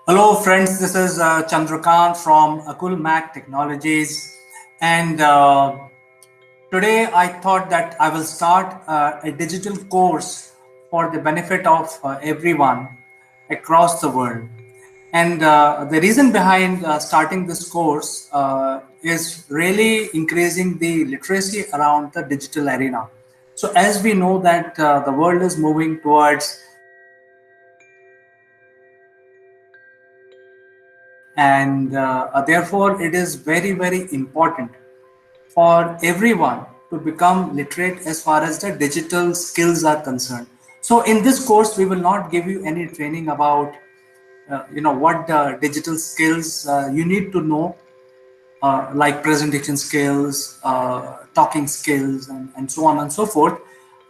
Hello, friends. This is Chandrakant from Akul Mac Technologies, and today I thought that I will start a digital course for the benefit of everyone across the world. And the reason behind starting this course is really increasing the literacy around the digital arena. So, as we know that the world is moving towards and therefore it is very important for everyone to become literate as far as the digital skills are concerned. So in this course we will not give you any training about what digital skills you need to know, like presentation skills, talking skills, and so on and so forth.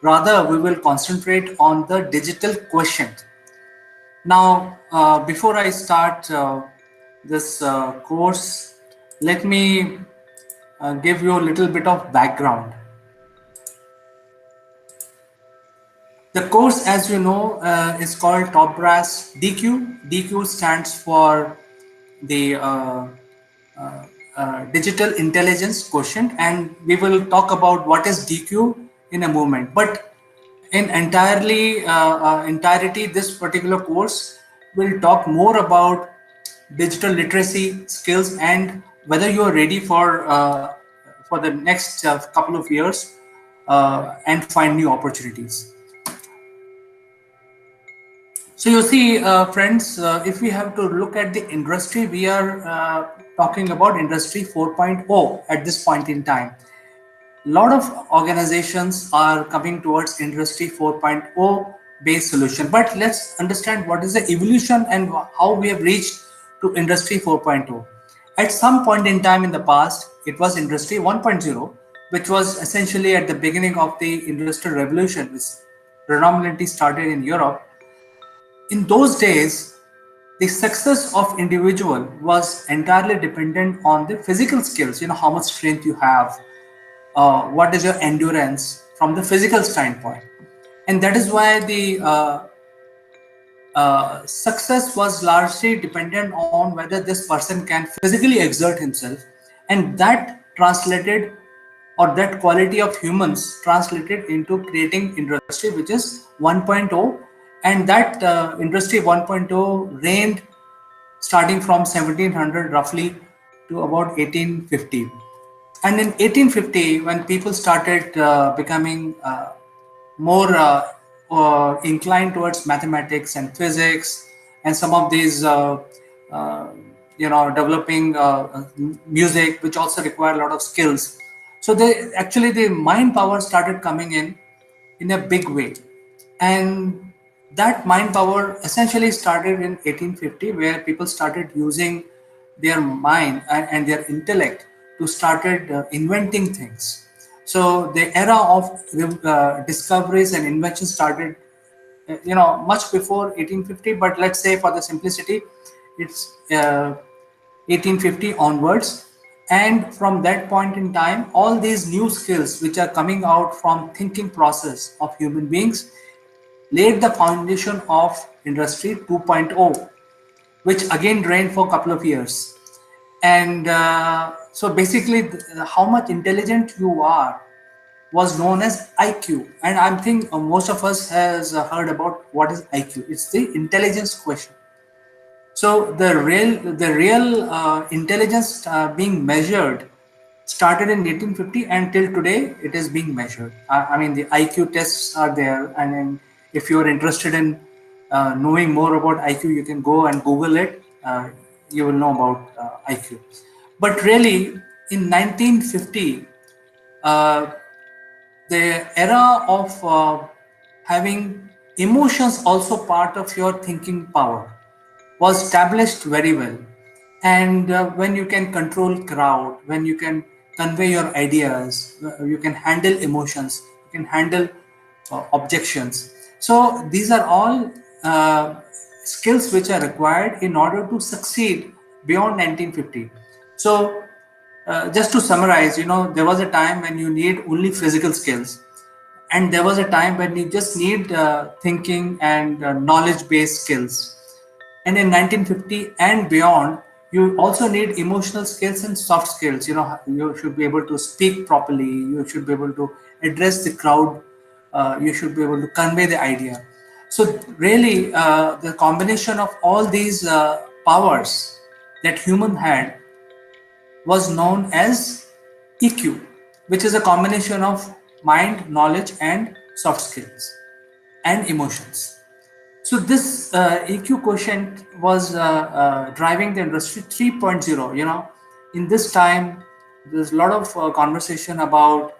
Rather, we will concentrate on the digital quotient. Now, before I start this course, let me give you a little bit of background. The course, as you know, is called Top Brass DQ. DQ stands for the Digital Intelligence Quotient, and we will talk about what is DQ in a moment. But in entirety, this particular course will talk more about digital literacy skills and whether you are ready for the next couple of years and find new opportunities. So you see, friends, if we have to look at the industry, we are talking about Industry 4.0 at this point in time. A lot of organizations are coming towards Industry 4.0 based solution, but let's understand what is the evolution and how we have reached to Industry 4.0. At some point in time in the past, it was Industry 1.0, which was essentially at the beginning of the Industrial Revolution, which predominantly started in Europe. In those days, the success of individual was entirely dependent on the physical skills, how much strength you have, what is your endurance from the physical standpoint. And that is why the success was largely dependent on whether this person can physically exert himself, and that translated, or that quality of humans translated into creating industry which is 1.0. And that industry 1.0 reigned starting from 1700 roughly to about 1850. And in 1850, when people started becoming more inclined towards mathematics and physics, and some of these, developing music, which also require a lot of skills. So they actually the mind power started coming in a big way, and that mind power essentially started in 1850, where people started using their mind and their intellect to started inventing things. So the era of discoveries and inventions started much before 1850, but let's say for the simplicity it's 1850 onwards. And from that point in time, all these new skills which are coming out from thinking process of human beings laid the foundation of Industry 2.0, which again reigned for a couple of years. And so basically, how much intelligent you are was known as IQ. And I think most of us has heard about what is IQ. It's the intelligence question. So the real intelligence being measured started in 1850, and till today it is being measured. I mean, the IQ tests are there, and then if you are interested in knowing more about IQ, you can go and Google it. You will know about IQ. But really, in 1950, uh, the era of having emotions also part of your thinking power was established very well. And when you can control crowd, when you can convey your ideas, you can handle emotions, you can handle objections. So these are all skills which are required in order to succeed beyond 1950. So just to summarize, there was a time when you need only physical skills, and there was a time when you just need thinking and knowledge based skills. And in 1950 and beyond, you also need emotional skills and soft skills. You should be able to speak properly, you should be able to address the crowd, you should be able to convey the idea. So really, the combination of all these powers that human had was known as EQ, which is a combination of mind, knowledge, and soft skills and emotions. So this EQ quotient was driving the industry 3.0. In this time, there's a lot of conversation about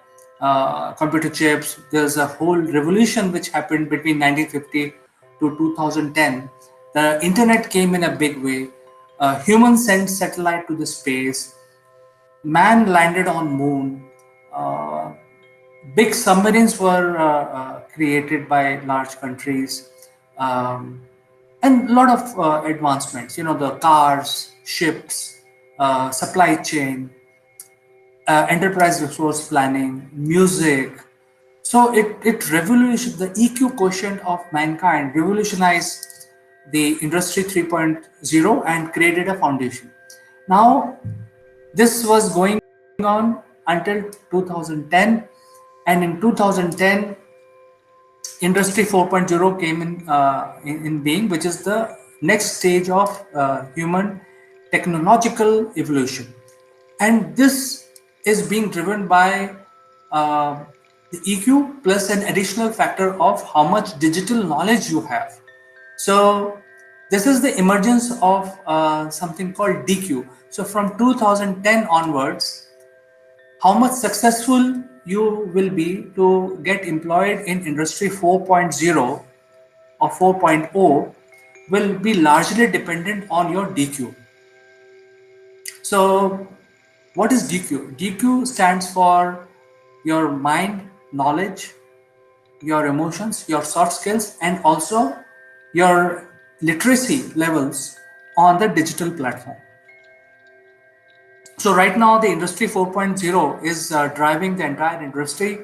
computer chips. There's a whole revolution which happened between 1950 to 2010. The internet came in a big way. Humans sent satellite to the space. Man landed on moon. Uh, Big submarines were created by large countries, um, and a lot of advancements. The cars, ships, supply chain, enterprise resource planning, music. So it revolutionized the EQ quotient of mankind, revolutionized the industry 3.0 and created a foundation. Now, this was going on until 2010, and in 2010, Industry 4.0 came in being, which is the next stage of human technological evolution. And this is being driven by the EQ plus an additional factor of how much digital knowledge you have. So this is the emergence of something called DQ. So from 2010 onwards, how much successful you will be to get employed in industry 4.0 or 4.0 will be largely dependent on your DQ. So what is DQ? DQ stands for your mind, knowledge, your emotions, your soft skills, and also your literacy levels on the digital platform. So right now the industry 4.0 is driving the entire industry.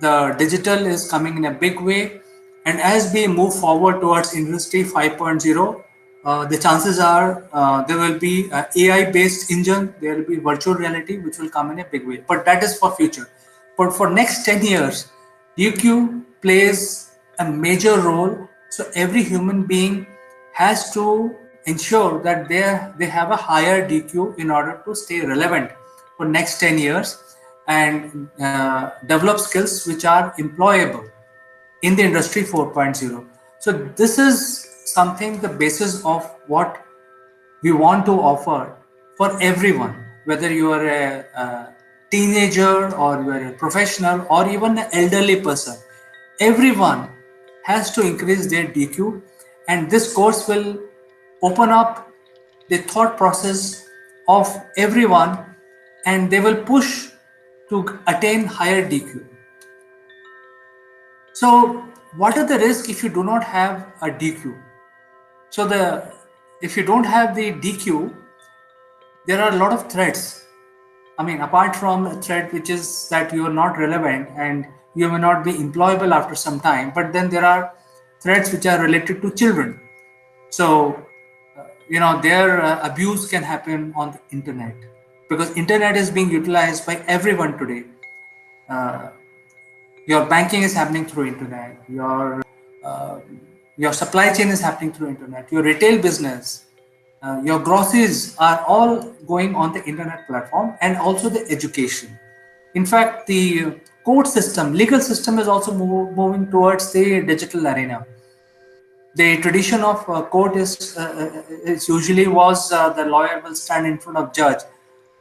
The digital is coming in a big way, and as we move forward towards industry 5.0, the chances are there will be AI based engine, there will be virtual reality which will come in a big way, but that is for future. But for next 10 years, DQ plays a major role. So every human being has to ensure that they have a higher DQ in order to stay relevant for next 10 years and develop skills which are employable in the industry 4.0. So this is something, the basis of what we want to offer for everyone, whether you are a teenager or you are a professional or even an elderly person. Everyone has to increase their DQ, and this course will open up the thought process of everyone, and they will push to attain higher DQ. So what are the risks if you do not have a DQ? So the if you don't have the DQ, there are a lot of threats. I mean, apart from a threat which is that you are not relevant and you may not be employable after some time, but then there are threats which are related to children. So, their abuse can happen on the internet, because internet is being utilized by everyone today. Uh, your banking is happening through internet. Uh, your supply chain is happening through internet. Your retail business, your groceries are all going on the internet platform, and also the education. In fact, the court system, legal system is also moving towards the digital arena. The tradition of court is usually was the lawyer will stand in front of judge.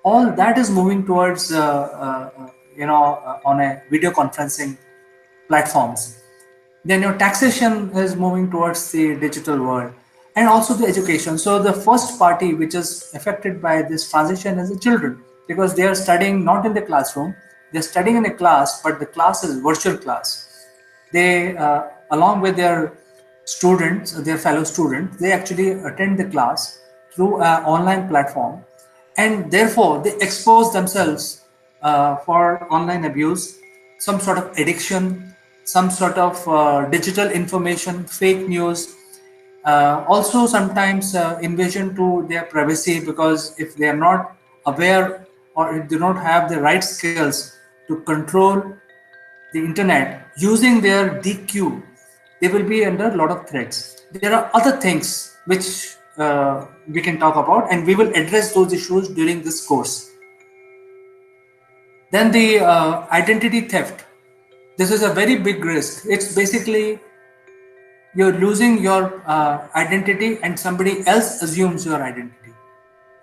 All that is moving towards on a video conferencing platforms. Then your taxation is moving towards the digital world, and also the education. So the first party which is affected by this transition is the children, because they are studying not in the classroom, they're studying in a class, but the class is virtual class. They along with their students, their fellow students, they actually attend the class through an online platform, and therefore they expose themselves for online abuse, some sort of addiction, some sort of digital information, fake news, also sometimes invasion to their privacy, because if they are not aware or if they don't have the right skills to control the internet using their DQ, they will be under a lot of threats. There are other things which we can talk about, and we will address those issues during this course. Then the identity theft. This is a very big risk. It's basically you're losing your identity and somebody else assumes your identity.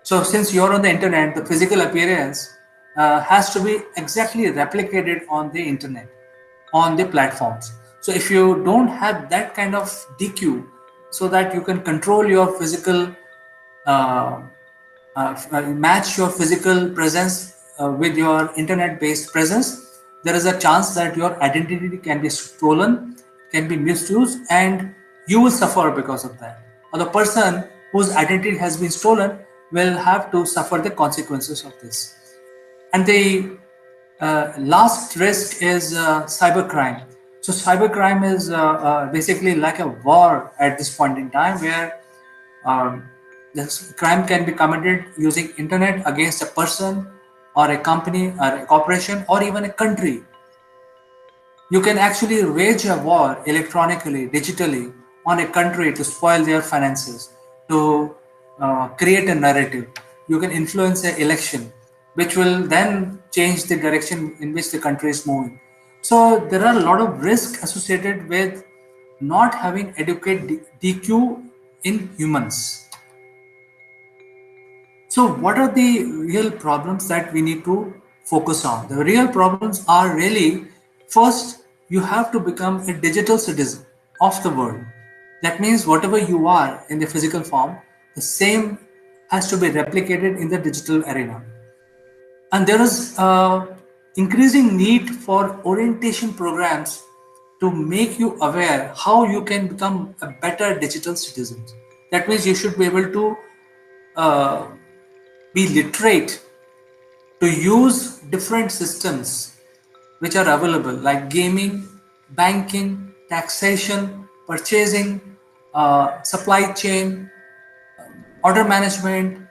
So since you're on the internet, the physical appearance has to be exactly replicated on the internet, on the platforms. So if you don't have that kind of DQ, so that you can control your physical, uh, match your physical presence with your internet-based presence, there is a chance that your identity can be stolen, can be misused, and you will suffer because of that. Or the person whose identity has been stolen will have to suffer the consequences of this. And the last risk is cybercrime. So cybercrime is basically like a war at this point in time, where um, this crime can be committed using internet against a person or a company or a corporation or even a country. You can actually wage a war electronically, digitally on a country to spoil their finances, to create a narrative. You can influence an election, which will then change the direction in which the country is moving. So there are a lot of risks associated with not having adequate DQ in humans. So, what are the real problems that we need to focus on? The real problems are really, first, you have to become a digital citizen of the world. That means whatever you are in the physical form, the same has to be replicated in the digital arena. And there is increasing need for orientation programs to make you aware how you can become a better digital citizen. That means you should be able to uh, be literate to use different systems which are available, like gaming, banking, taxation, purchasing, supply chain, order management,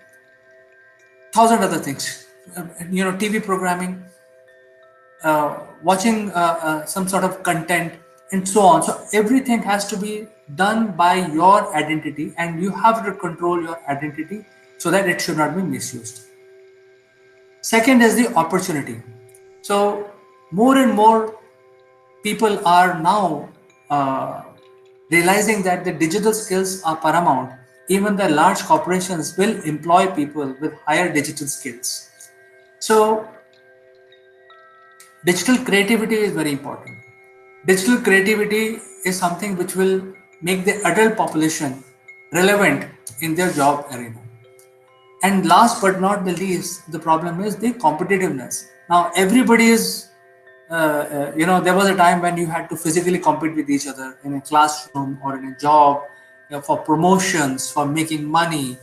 thousand other things. TV programming, watching some sort of content, and so on. So everything has to be done by your identity, and you have to control your identity so that it should not be misused. Second is the opportunity. So more and more people are now uh, realizing that the digital skills are paramount. Even the large corporations will employ people with higher digital skills. So digital creativity is very important. Digital creativity is something which will make the adult population relevant in their job arena. And last but not the least, the problem is the competitiveness. Now, everybody is, there was a time when you had to physically compete with each other in a classroom or in a job, for promotions, for making money,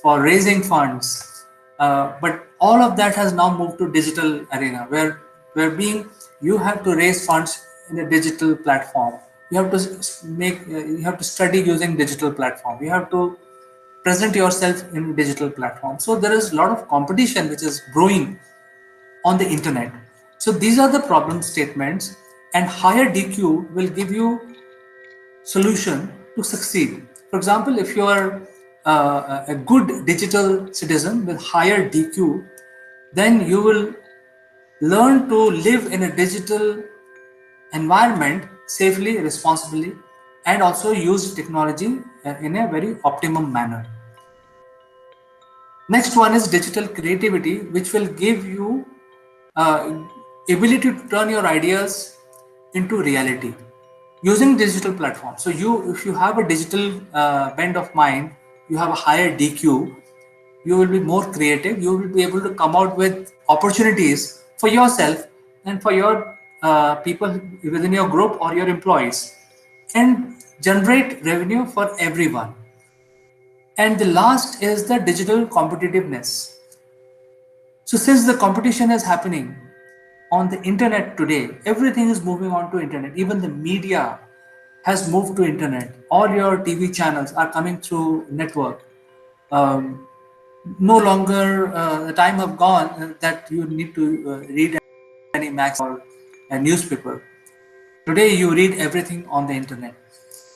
for raising funds. But all of that has now moved to digital arena, where being you have to raise funds in a digital platform. You have to you have to study using digital platform. You have to present yourself in digital platforms. So there is a lot of competition which is growing on the internet. So these are the problem statements, and higher DQ will give you solution to succeed. For example, if you are a good digital citizen with higher DQ, then you will learn to live in a digital environment safely, responsibly, and also use technology in a very optimum manner. Next one is digital creativity, which will give you uh, ability to turn your ideas into reality using digital platforms. So if you have a digital bent of mind, you have a higher DQ, you will be more creative. You will be able to come out with opportunities for yourself and for your people within your group or your employees, and generate revenue for everyone. And the last is the digital competitiveness. So since the competition is happening, on the internet today. Everything is moving on to internet. Even the media has moved to internet. All your TV channels are coming through network. Um, no longer the time have gone that you need to read any max or a newspaper. Today you read everything on the internet.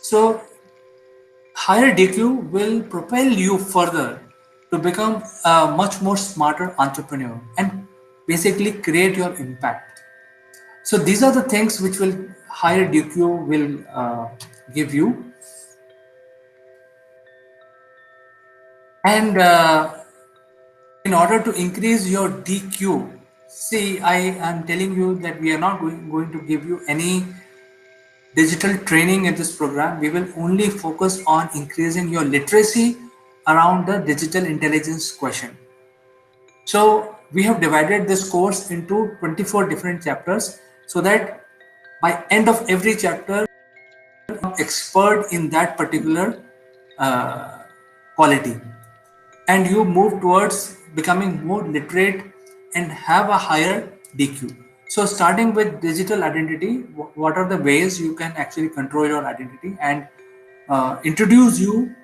So higher DQ will propel you further to become a much more smarter entrepreneur and basically create your impact. So these are the things which will higher DQ will give you. And in order to increase your DQ, see, I am telling you that we are not going to give you any digital training in this program. We will only focus on increasing your literacy around the digital intelligence question. So we have divided this course into 24 different chapters so that by end of every chapter, expert in that particular uh, quality, and you move towards becoming more literate and have a higher DQ. So starting with digital identity, what are the ways you can actually control your identity, and introduce you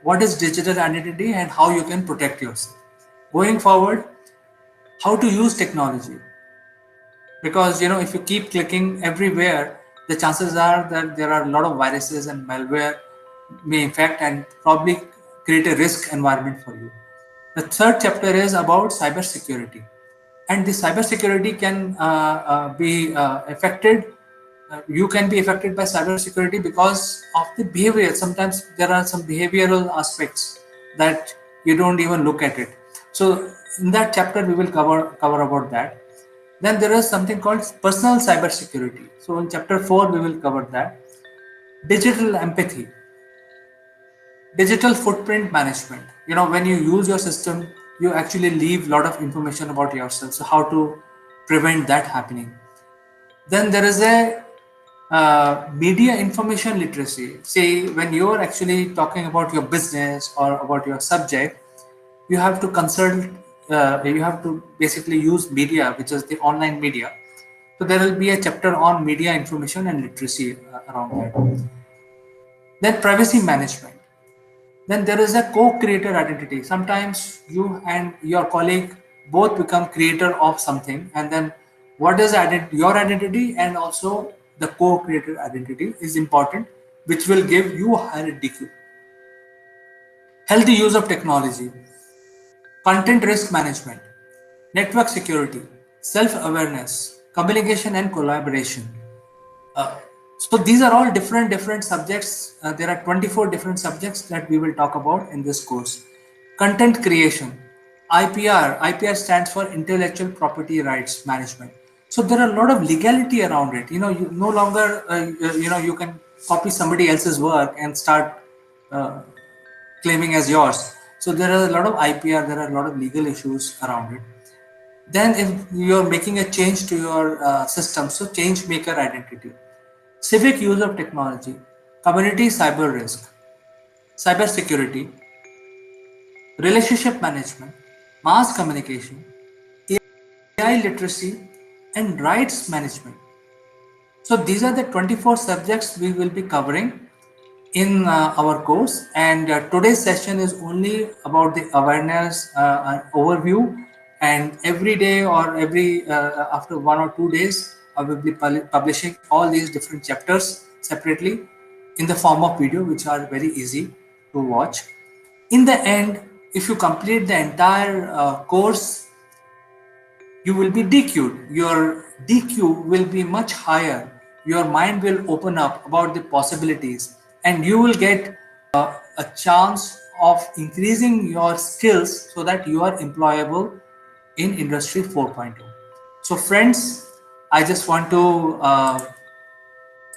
what is digital identity and how you can protect yourself. Going forward, how to use technology, because if you keep clicking everywhere, the chances are that there are a lot of viruses and malware may infect and probably create a risk environment for you. The third chapter is about cybersecurity, and the cybersecurity can be affected. You can be affected by cybersecurity because of the behavior. Sometimes there are some behavioral aspects that you don't even look at it. So in that chapter, we will cover about that. Then there is something called personal cybersecurity. So in chapter 4, we will cover that. Digital empathy, digital footprint management. When you use your system, you actually leave a lot of information about yourself. So how to prevent that happening. Then there is a media information literacy. Say when you're actually talking about your business or about your subject, you have to consult, you have to basically use media, which is the online media. So there will be a chapter on media information and literacy around that. Then privacy management. Then there is a co-creator identity. Sometimes you and your colleague both become creator of something, and then what is your identity and also the co-creator identity is important, which will give you higher DQ. Healthy use of technology, content risk management, network security, self-awareness, communication and collaboration. Uh, so these are all different subjects. There are 24 different subjects that we will talk about in this course. Content creation, IPR stands for Intellectual Property Rights Management. So there are a lot of legality around it. You no longer you can copy somebody else's work and start uh, claiming as yours. So there are a lot of IPR. There are a lot of legal issues around it. Then if you're making a change to your system, so change maker identity, civic use of technology, community cyber risk, cyber security, relationship management, mass communication, AI literacy, and rights management. So these are the 24 subjects we will be covering in our course, and today's session is only about the awareness overview, and every day or every after 1 or 2 days I will be publishing all these different chapters separately in the form of video, which are very easy to watch. In the end, if you complete the entire course, you will be DQ'd. Your DQ will be much higher. Your mind will open up about the possibilities, and you will get a chance of increasing your skills so that you are employable in Industry 4.0. So, friends, I just want to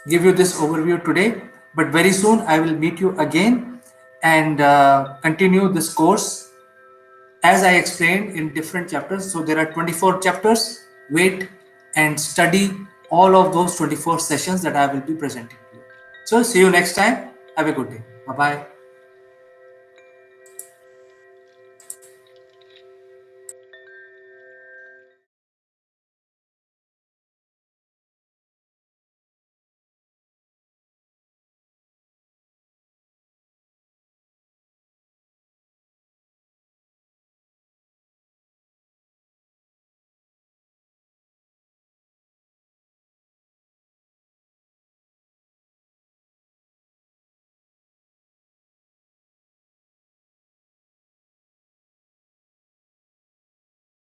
give you this overview today, but very soon I will meet you again and continue this course as I explained in different chapters. So there are 24 chapters. Wait and study all of those 24 sessions that I will be presenting to you. So see you next time. Have a good day. Bye bye.